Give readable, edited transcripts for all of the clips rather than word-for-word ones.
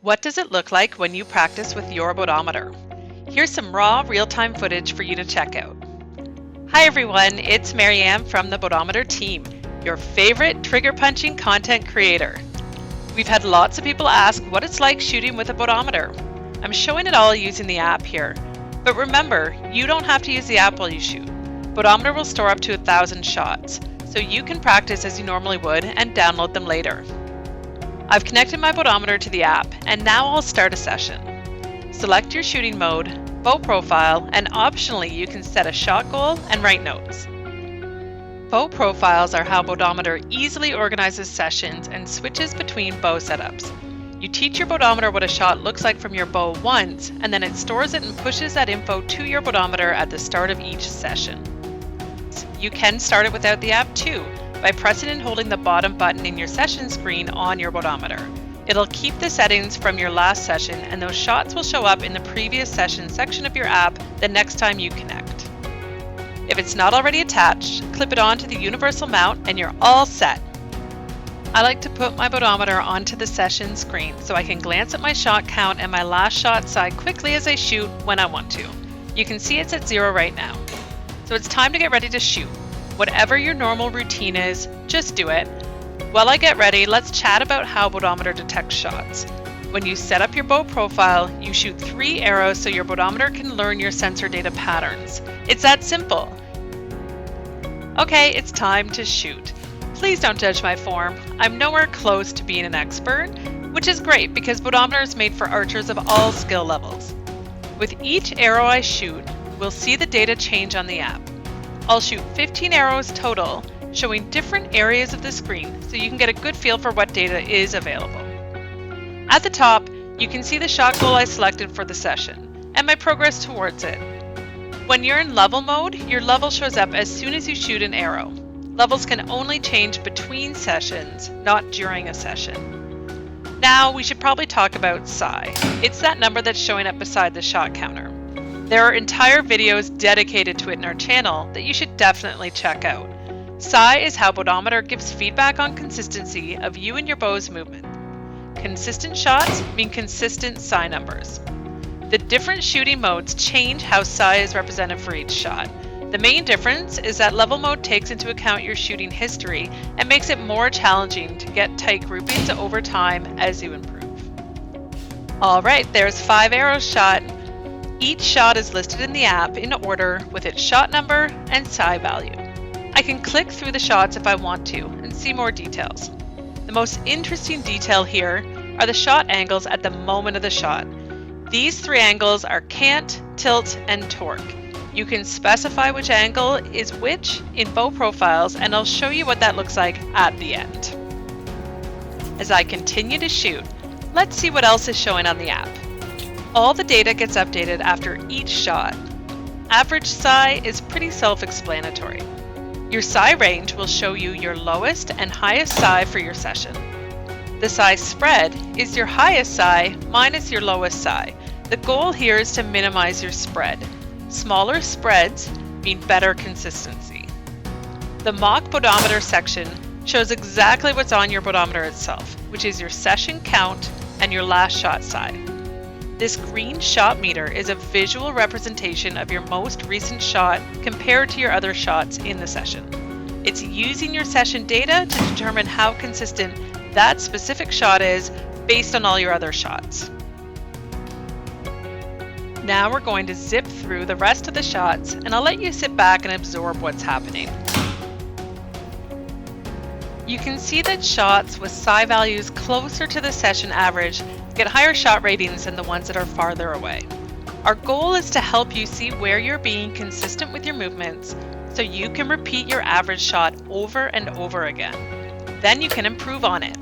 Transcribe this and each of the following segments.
What does it look like when you practice with your bodometer? Here's some raw, real-time footage for you to check out. Hi everyone, it's Marianne from the Bodometer team, your favorite trigger-punching content creator. We've had lots of people ask what it's like shooting with a bodometer. I'm showing it all using the app here. But remember, you don't have to use the app while you shoot. Bodometer will store up to 1,000 shots, so you can practice as you normally would and download them later. I've connected my bodometer to the app, and now I'll start a session. Select your shooting mode, bow profile, and optionally you can set a shot goal and write notes. Bow profiles are how Bodometer easily organizes sessions and switches between bow setups. You teach your bodometer what a shot looks like from your bow once, and then it stores it and pushes that info to your bodometer at the start of each session. You can start it without the app too, by pressing and holding the bottom button in your session screen on your bodometer. It'll keep the settings from your last session, and those shots will show up in the previous session section of your app the next time you connect. If it's not already attached, clip it onto the universal mount and you're all set. I like to put my bodometer onto the session screen so I can glance at my shot count and my last shot side quickly as I shoot when I want to. You can see it's at 0 right now. So it's time to get ready to shoot. Whatever your normal routine is, just do it. While I get ready, let's chat about how Bodometer detects shots. When you set up your bow profile, you shoot 3 arrows so your bodometer can learn your sensor data patterns. It's that simple. Okay, it's time to shoot. Please don't judge my form. I'm nowhere close to being an expert, which is great because Bodometer is made for archers of all skill levels. With each arrow I shoot, we'll see the data change on the app. I'll shoot 15 arrows total, showing different areas of the screen so you can get a good feel for what data is available. At the top, you can see the shot goal I selected for the session, and my progress towards it. When you're in level mode, your level shows up as soon as you shoot an arrow. Levels can only change between sessions, not during a session. Now, we should probably talk about psi. It's that number that's showing up beside the shot counter. There are entire videos dedicated to it in our channel that you should definitely check out. Psi is how Bodometer gives feedback on consistency of you and your bow's movement. Consistent shots mean consistent psi numbers. The different shooting modes change how psi is represented for each shot. The main difference is that level mode takes into account your shooting history and makes it more challenging to get tight groupings over time as you improve. Alright, there's 5 arrows shot. Each shot is listed in the app in order with its shot number and psi value. I can click through the shots if I want to and see more details. The most interesting detail here are the shot angles at the moment of the shot. These 3 angles are cant, tilt, and torque. You can specify which angle is which in bow profiles, and I'll show you what that looks like at the end. As I continue to shoot, let's see what else is showing on the app. All the data gets updated after each shot. Average psi is pretty self-explanatory. Your psi range will show you your lowest and highest psi for your session. The psi spread is your highest psi minus your lowest psi. The goal here is to minimize your spread. Smaller spreads mean better consistency. The mock bodometer section shows exactly what's on your bodometer itself, which is your session count and your last shot psi. This green shot meter is a visual representation of your most recent shot compared to your other shots in the session. It's using your session data to determine how consistent that specific shot is based on all your other shots. Now we're going to zip through the rest of the shots, and I'll let you sit back and absorb what's happening. You can see that shots with psi values closer to the session average get higher shot ratings than the ones that are farther away. Our goal is to help you see where you're being consistent with your movements so you can repeat your average shot over and over again. Then you can improve on it.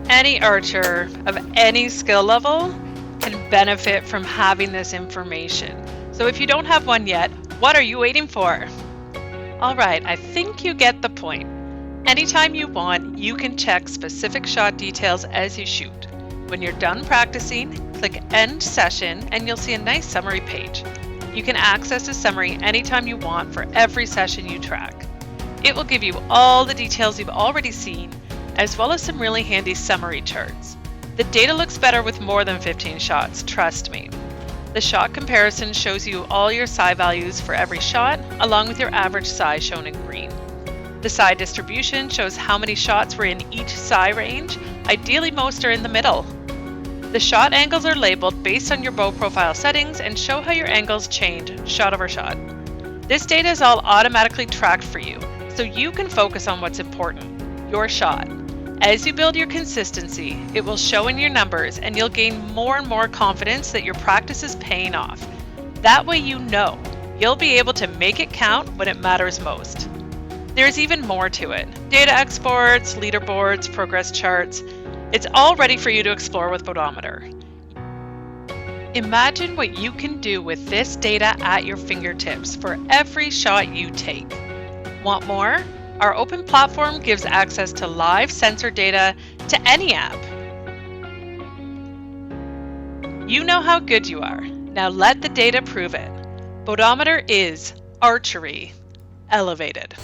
Any archer of any skill level can benefit from having this information. So if you don't have one yet, what are you waiting for? Alright, I think you get the point. Anytime you want, you can check specific shot details as you shoot. When you're done practicing, click End Session and you'll see a nice summary page. You can access a summary anytime you want for every session you track. It will give you all the details you've already seen, as well as some really handy summary charts. The data looks better with more than 15 shots, trust me. The shot comparison shows you all your psi values for every shot, along with your average psi shown in green. The psi distribution shows how many shots were in each psi range, ideally most are in the middle. The shot angles are labeled based on your bow profile settings and show how your angles change shot over shot. This data is all automatically tracked for you, so you can focus on what's important, your shot. As you build your consistency, it will show in your numbers and you'll gain more and more confidence that your practice is paying off. That way you know you'll be able to make it count when it matters most. There's even more to it. Data exports, leaderboards, progress charts. It's all ready for you to explore with Bodometer. Imagine what you can do with this data at your fingertips for every shot you take. Want more? Our open platform gives access to live sensor data to any app. You know how good you are. Now let the data prove it. Bodometer is archery elevated.